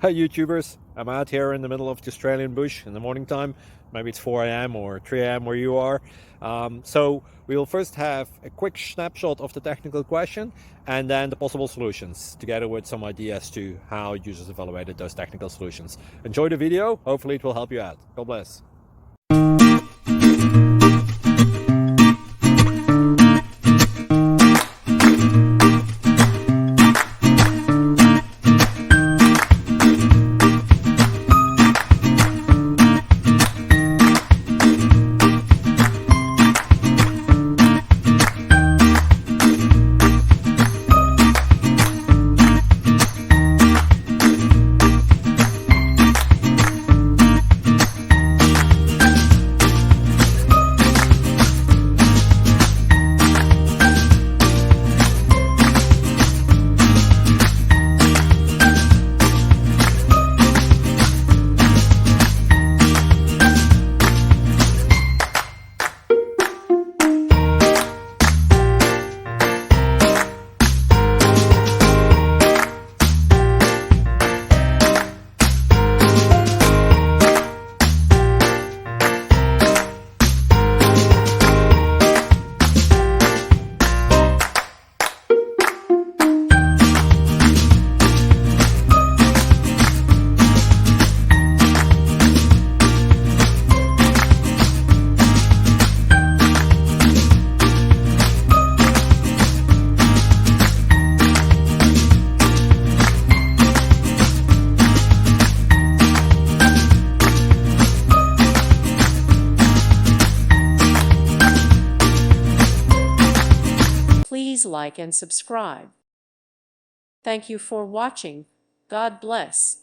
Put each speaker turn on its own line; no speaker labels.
Hey YouTubers, I'm out here in the middle of the Australian bush in the morning time. Maybe it's 4 a.m. or 3 a.m. where you are. So we will first have a quick snapshot of the technical question and then the possible solutions, together with some ideas to how users evaluated those technical solutions. Enjoy the video, hopefully it will help you out. God bless.
Please like and subscribe. Thank you for watching. God bless.